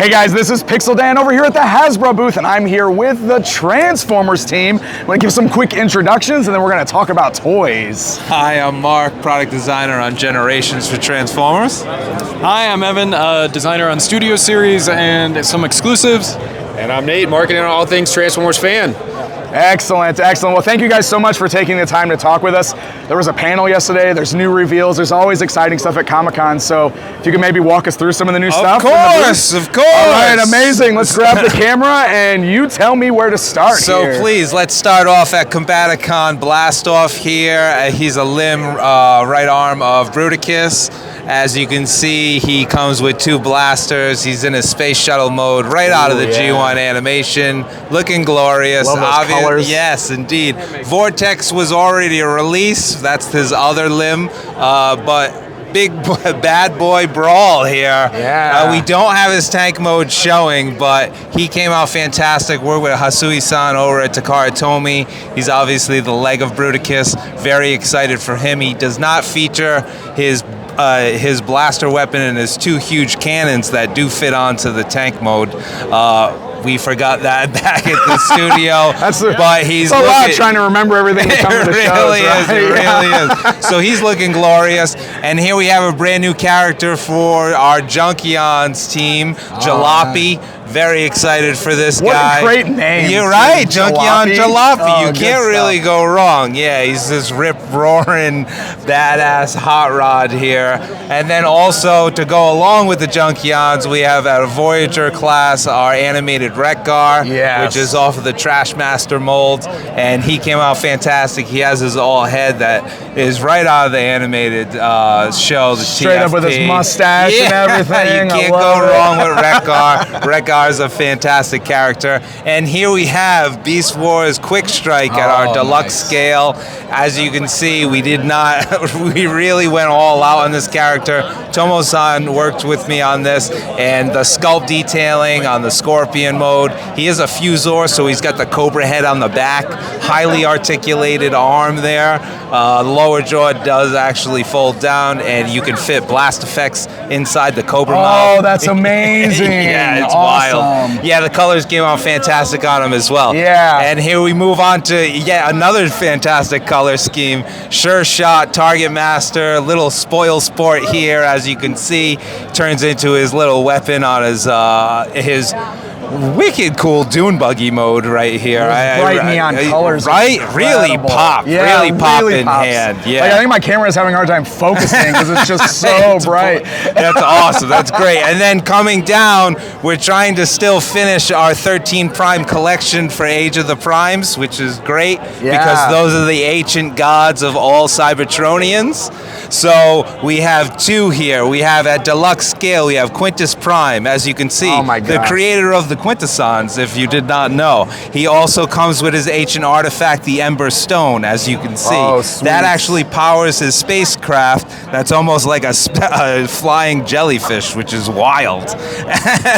Hey guys, this is Pixel Dan over here at the Hasbro booth, and I'm here with the Transformers team. I'm going to give some quick introductions, and then we're going to talk about toys. Hi, I'm Mark, product designer on Generations for Transformers. Hi, I'm Evan, designer on Studio Series and some exclusives. And I'm Nate, marketing on all things Transformers fan. Excellent, excellent. Well, thank you guys so much for taking the time to talk with us. There was a panel yesterday, there's new reveals, there's always exciting stuff at Comic-Con, so if you could maybe walk us through some of the new stuff. Of course. All right, amazing. Let's grab the camera and you tell me where to start here. Please, let's start off at Combaticon. Blastoff here. He's a limb, right arm of Bruticus. As you can see, he comes with two blasters. He's in his space shuttle mode right out of the G1 animation. Looking glorious. Love those colors. Yes, indeed. Vortex was already a release. That's his other limb. But big bad boy Brawl here. Yeah. We don't have his tank mode showing, but he came out fantastic. We're with Hasui-san over at Takara Tomy. He's obviously the leg of Bruticus. Very excited for him. He does not feature his blaster weapon and his two huge cannons that do fit onto the tank mode. We forgot that back at the studio. But he's a lot trying to remember everything that comes to the show. It really is. So he's looking glorious. And here we have a brand new character for our Junkion's team, Jalopy. Very excited for this guy. What a great name. You're right, Junkion Jalopy. Oh, you can't really go wrong. Yeah, he's this rip-roaring, badass hot rod here. And then also, to go along with the Junkions, we have at a Voyager class our animated Ratgar, which is off of the Trashmaster mold. And he came out fantastic. He has his all head that is right out of the animated show, the Straight TFP. up with his mustache and everything. You can't go wrong with Ratgar. Ratgar is a fantastic character. And here we have Beast Wars Quickstrike at our deluxe scale. As you can see, we did not, we really went all out on this character. Tomo-san worked with me on this, and the sculpt detailing on the Scorpion mode. He is a Fusor, so he's got the Cobra head on the back, highly articulated arm there. The lower jaw does actually fold down, and you can fit blast effects inside the Cobra mouth. Oh, that's amazing. Yeah, it's awesome. wild. Yeah, the colors came out fantastic on him as well. Yeah. And here we move on to yet another fantastic color scheme. Shot Targetmaster, little Spoilsport here, as you can see, turns into his little weapon on his wicked cool dune buggy mode right here. Bright neon colors. Right? Really pop. Yeah, really pop in pops. hand. Yeah. Like, I think my camera is having a hard time focusing because it's just so bright. That's awesome. That's great. And then coming down, we're trying to still finish our 13 Prime collection for Age of the Primes, which is great because those are the ancient gods of all Cybertronians. So we have two here. We have at deluxe scale, we have Quintus Prime, as you can see, the creator of the Quintessons, if you did not know. He also comes with his ancient artifact, the Ember Stone, as you can see. That actually powers his spacecraft. That's almost like a flying jellyfish, which is wild.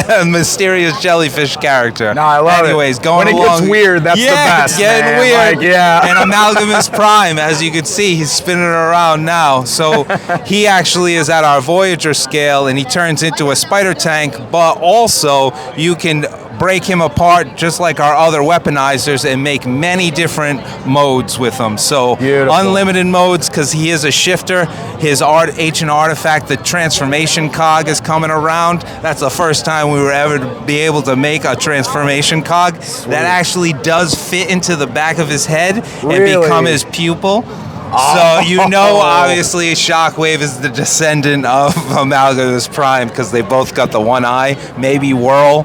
A mysterious jellyfish character. No, I love Anyways, it. Going when it along, gets weird, that's the best. It's getting weird. Like, And Amalgamous Prime, as you can see, he's spinning around now. So he actually is at our Voyager scale, and he turns into a spider tank, but also you can break him apart just like our other weaponizers and make many different modes with him. So unlimited modes, because he is a shifter. His ancient artifact, the transformation cog, is coming around. That's the first time we were ever to be able to make a transformation cog that actually does fit into the back of his head and become his pupil. So you know, obviously, Shockwave is the descendant of Amalgamous Prime because they both got the one eye, maybe Whirl.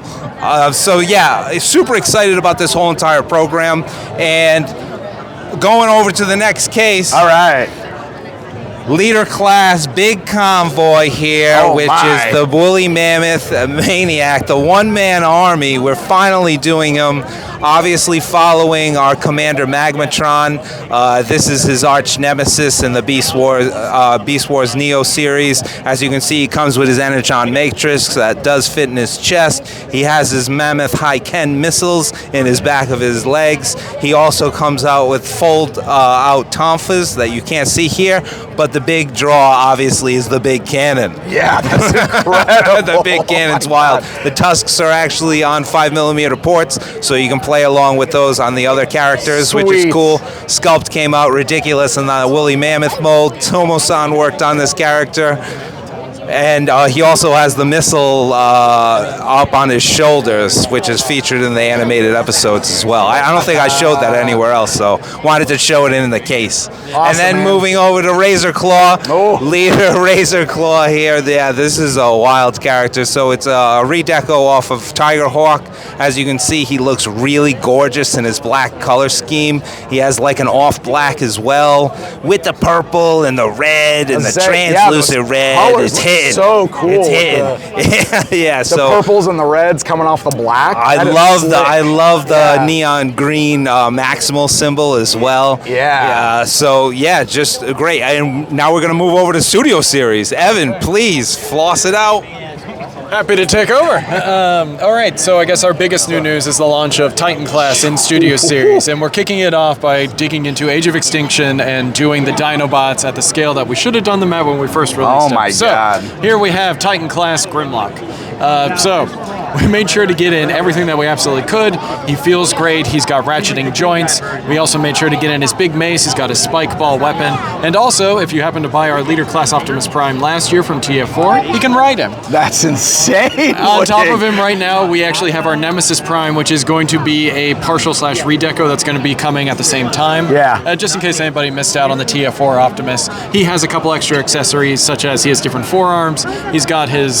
So yeah, super excited about this whole entire program. And going over to the next case. All right. Leader class, big convoy here, which is the Woolly Mammoth Maniac, the one-man army. We're finally doing him. Obviously following our Commander Magmatron. This is his arch nemesis in the Beast Wars Neo series. As you can see, he comes with his Energon Matrix that does fit in his chest. He has his Mammoth High-Ken missiles in his back of his legs. He also comes out with fold-out tonfas that you can't see here, but But the big draw, obviously, is the big cannon. Yeah, that's incredible. The big cannon's wild. The tusks are actually on 5mm ports, so you can play along with those on the other characters, which is Sweet. cool. Sculpt came out ridiculous in the woolly mammoth mold. Tomo-san worked on this character. And he also has the missile up on his shoulders, which is featured in the animated episodes as well. I don't think I showed that anywhere else, so wanted to show it in the case. And then man. moving over to Razer Claw, leader Razer Claw here. Yeah, this is a wild character. So it's a redeco off of Tiger Hawk. As you can see, he looks really gorgeous in his black color scheme. He has like an off black as well, with the purple and the red and the translucent red. It's hidden. So cool. It's hidden. Yeah. The So purples and the reds coming off the black. I love the neon green Maximal symbol as well. Yeah. So yeah, just great. And now we're gonna move over to Studio Series. Evan, please floss it out. Happy to take over. All right, so I guess our biggest new news is the launch of Titan Class in Studio Series, and we're kicking it off by digging into Age of Extinction and doing the Dinobots at the scale that we should have done them at when we first released them. Oh my God. So here we have Titan Class Grimlock. So we made sure to get in everything that we absolutely could. He feels great. He's got ratcheting joints. We also made sure to get in his big mace. He's got his spike ball weapon. And also, if you happen to buy our Leader Class Optimus Prime last year from TF4, you can ride him. That's insane. On top of him right now, we actually have our Nemesis Prime, which is going to be a partial / redeco that's going to be coming at the same time. Yeah. Just in case anybody missed out on the TF4 Optimus. He has a couple extra accessories, such as he has different forearms. He's got his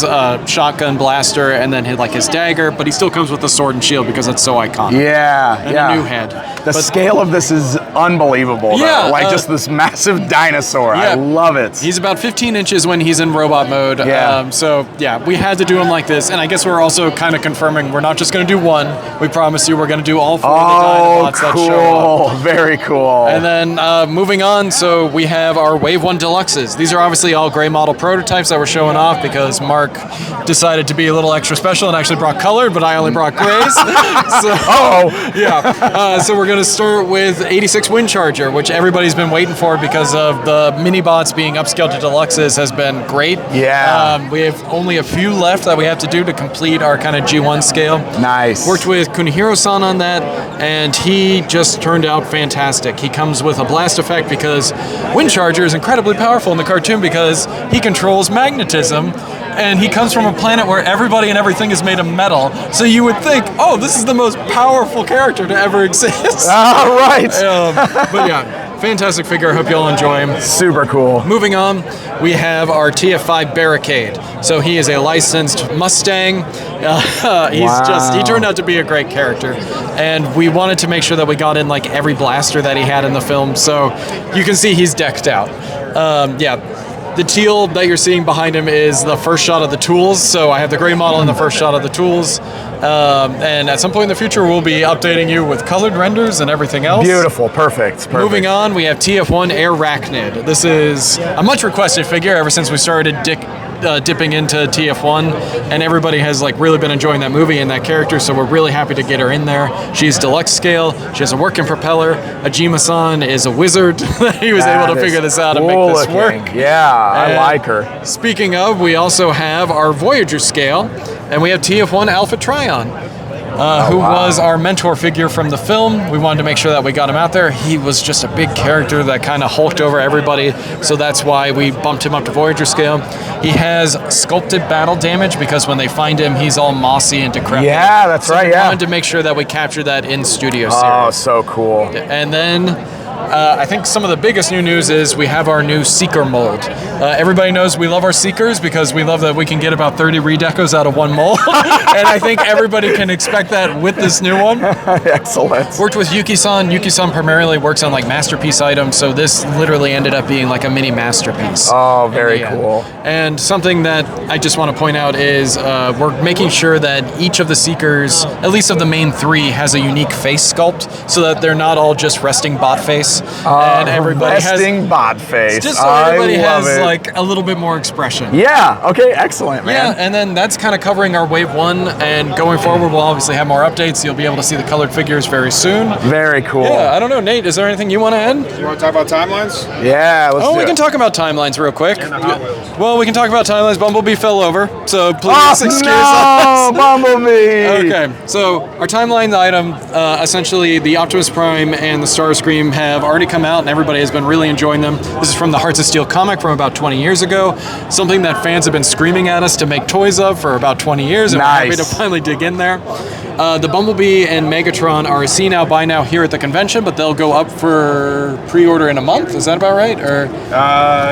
shotgun blaster and then his dagger, but he still comes with the sword and shield because it's so iconic. Yeah, And a new head. The scale of this is unbelievable. Yeah, though. Like just this massive dinosaur. I love it. He's about 15 inches when he's in robot mode. Yeah. So yeah, we had to do him like this, and I guess we're also kind of confirming we're not just going to do one. We promise you we're going to do all 4 of the Dinobots that show up. Very cool. And then moving on, so we have our Wave 1 Deluxes. These are obviously all gray model prototypes that we're showing off because Mark decided to be a little extra special and actually brought colored, but I only brought grays. So we're going to start with 86 Wind Charger, which everybody's been waiting for because of the mini bots being upscaled to Deluxes has been great. Yeah. We have only a few left that we have to do to complete our kind of G1 scale. Nice. Worked with Kunihiro-san on that, and he just turned out fantastic. He comes with a blast effect because Wind Charger is incredibly powerful in the cartoon because he controls magnetism, and he comes from a planet where everybody and everything is made of metal. So you would think, oh, this is the most powerful character to ever exist. All right. But yeah, fantastic figure. I hope you all enjoy him. Super cool. Moving on, we have our TF5 Barricade. So he is a licensed Mustang. He turned out to be a great character. And we wanted to make sure that we got in like every blaster that he had in the film. So you can see he's decked out. The teal that you're seeing behind him is the first shot of the tools. So I have the gray model and the first shot of the tools. And at some point in the future, we'll be updating you with colored renders and everything else. Beautiful. Perfect. Moving on, we have TF1 Arachnid. This is a much requested figure ever since we started dipping into TF1, and everybody has like really been enjoying that movie and that character, so we're really happy to get her in there. She's deluxe scale. She has a working propeller. Ajima-san is a wizard. He was able to figure this out and make this work. Yeah, I like her. Speaking of, we also have our Voyager scale, and we have TF1 Alpha Trion. Who was our mentor figure from the film. We wanted to make sure that we got him out there. He was just a big character that kind of hulked over everybody, so that's why we bumped him up to Voyager scale. He has sculpted battle damage because when they find him, he's all mossy and decrepit. Yeah, that's right, We wanted to make sure that we captured that in Studio Series. Oh, so cool. And then I think some of the biggest new news is we have our new Seeker mold. Everybody knows we love our Seekers because we love that we can get about 30 redecos out of one mold. And I think everybody can expect that with this new one. Excellent. Worked with Yuki-san. Yuki-san primarily works on like masterpiece items, so this literally ended up being like a mini masterpiece. Oh, very cool. And something that I just want to point out is we're making sure that each of the Seekers, at least of the main 3, has a unique face sculpt so that they're not all just resting bot face. and everybody has resting bod face. just so everybody has it. like a little bit more expression. Yeah. Okay. Excellent, man. Yeah, and then that's kind of covering our wave 1, and going forward, we'll obviously have more updates. You'll be able to see the colored figures very soon. Very cool. Yeah, I don't know, Nate, is there anything you want to add? You want to talk about timelines? Yeah. Let's do We it. can talk about timelines real quick. And the Hot Wheels. Well, we can talk about timelines. Bumblebee fell over, so please excuse no, us. Bumblebee. Okay, so our timeline item, essentially the Optimus Prime and the Starscream have already come out, and everybody has been really enjoying them. This is from the Hearts of Steel comic from about 20 years ago, something that fans have been screaming at us to make toys of for about 20 years, and we're happy to finally dig in there. The Bumblebee and Megatron are a see now, buy now here at the convention, but they'll go up for pre-order in a month. Is that about right? Or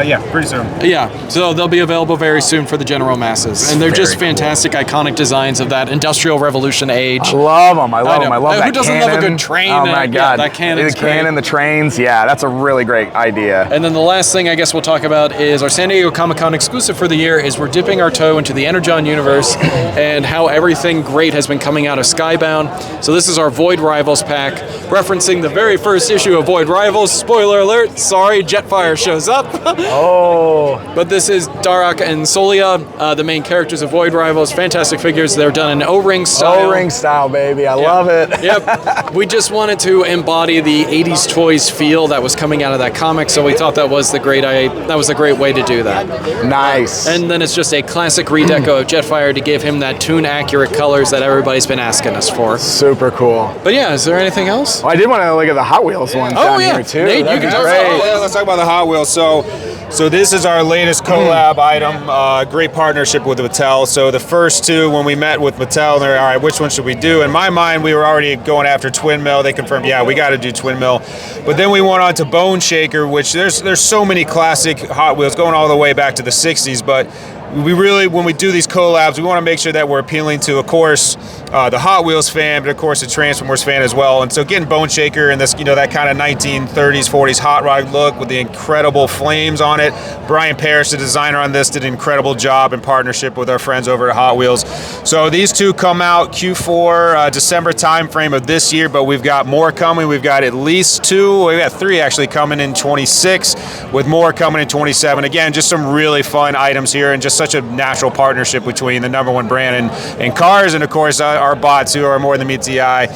Yeah, pretty soon. yeah, so they'll be available very soon for the general masses, and they're just fantastic, iconic designs of that Industrial Revolution age. I love them. I love them. I love that Who doesn't cannon. love a good train? Oh my God. that cannon's The cannon, the trains. Yeah, that's a really great idea. And then the last thing I guess we'll talk about is our San Diego Comic-Con exclusive for the year is we're dipping our toe into the Energon universe and how everything great has been coming out of Skybound. So this is our Void Rivals pack, referencing the very first issue of Void Rivals. Spoiler alert, sorry, Jetfire shows up. Oh. But this is Darak and Solia, the main characters of Void Rivals. Fantastic figures. They're done in O-ring style. O-ring style, baby. I love it. Yep. We just wanted to embody the 80s toys feel that was coming out of that comic, so we thought that was a great way to do that. Nice. And then it's just a classic redeco of Jetfire to give him that tune-accurate colors that everybody's been asking us for. Super cool. But yeah, is there anything else? Well, I did want to look at the Hot Wheels ones down here too. Nate, you That'd can be talk great. about Yeah, let's talk about the Hot Wheels. So this is our latest collab item. Great partnership with Mattel. So the first two, when we met with Mattel, they're all right, which one should we do? In my mind, we were already going after Twin Mill. They confirmed, yeah, we got to do Twin Mill. But then we went on to Bone Shaker, which there's so many classic Hot Wheels going all the way back to the 60s. But we really, when we do these collabs, we want to make sure that we're appealing to, of course, the Hot Wheels fan, but of course the Transformers fan as well. And so getting Bone Shaker and this, that kind of 1930s, 40s hot rod look with the incredible flames on it. Brian Parrish, the designer on this, did an incredible job in partnership with our friends over at Hot Wheels. So these two come out Q4, December timeframe of this year, but we've got more coming. We've got at least two. We've got three actually coming in 26, with more coming in 27. Again, just some really fun items here, and just such a natural partnership between the #1 brand and cars, and of course our bots, who are more than meets the eye.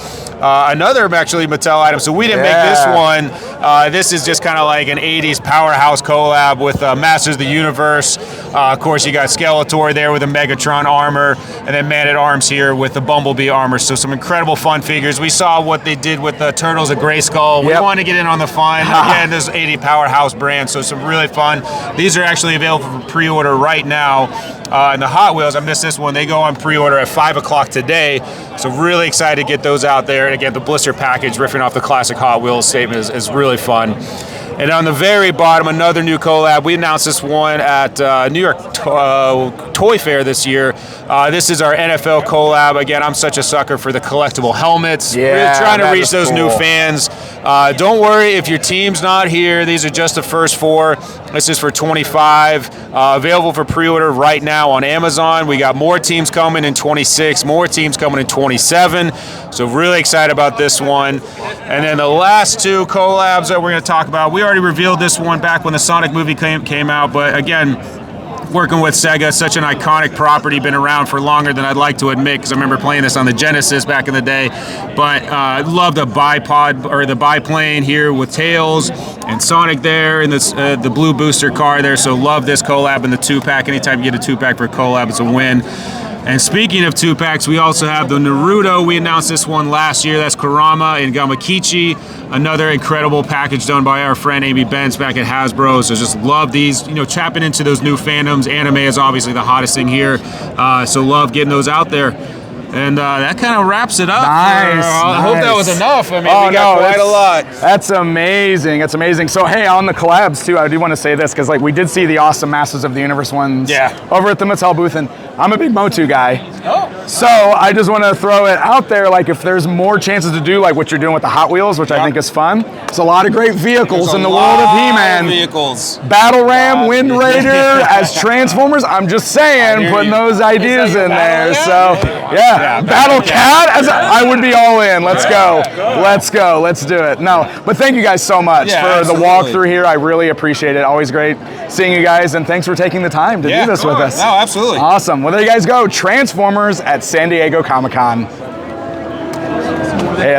Another actually Mattel item. So we didn't make this one. This is just kind of like an 80s powerhouse collab with Masters of the Universe. Of course, you got Skeletor there with the Megatron armor, and then Man at Arms here with the Bumblebee armor. So some incredible fun figures. We saw what they did with the Turtles of Grayskull. We want to get in on the fun. Again, this is 80 powerhouse brand, so some really fun. These are actually available for pre-order right now. And the Hot Wheels, I missed this one. They go on pre-order at 5 o'clock today. So really excited to get those out there. And again, the blister package, riffing off the classic Hot Wheels statement, is really fun. And on the very bottom, another new collab. We announced this one at New York Toy Fair this year. This is our NFL collab. Again, I'm such a sucker for the collectible helmets. Yeah, really trying to reach those cool. new fans. Don't worry if your team's not here. These are just the first 4. This is for 25. Available for pre-order right now on Amazon. We got more teams coming in 26, more teams coming in 27. So really excited about this one. And then the last two collabs that we're going to talk about, we already revealed this one back when the Sonic movie came out, but again, working with Sega, such an iconic property, been around for longer than I'd like to admit, because I remember playing this on the Genesis back in the day. But love the bipod, or the biplane here with Tails and Sonic there, and this the blue booster car there. So love this collab in the 2-pack. Anytime you get a 2-pack for a collab, it's a win. And speaking of 2-packs, we also have the Naruto. We announced this one last year. That's Kurama and Gamakichi. Another incredible package done by our friend Amy Benz back at Hasbro. So just love these, tapping into those new fandoms. Anime is obviously the hottest thing here. So love getting those out there. And that kind of wraps it up. Nice. I hope that was enough. I mean, Oh, we got no, quite a lot. That's amazing. That's amazing. So, hey, on the collabs, too, I do want to say this, because, we did see the awesome Masters of the Universe ones over at the Mattel booth, and I'm a big Motu guy. Oh. So I just want to throw it out there, like if there's more chances to do like what you're doing with the Hot Wheels, which I think is fun. There's a lot of great vehicles in the world of He-Man. Vehicles. Battle Ram, Wind Raider as Transformers. I'm just saying, putting those ideas in there. So yeah, Battle Cat. I would be all in. Let's go. Let's go. Let's do it. No, but thank you guys so much for the walkthrough here. I really appreciate it. Always great seeing you guys, and thanks for taking the time to do this with us. No, absolutely. Awesome. Well, there you guys go. Transformers at San Diego Comic-Con.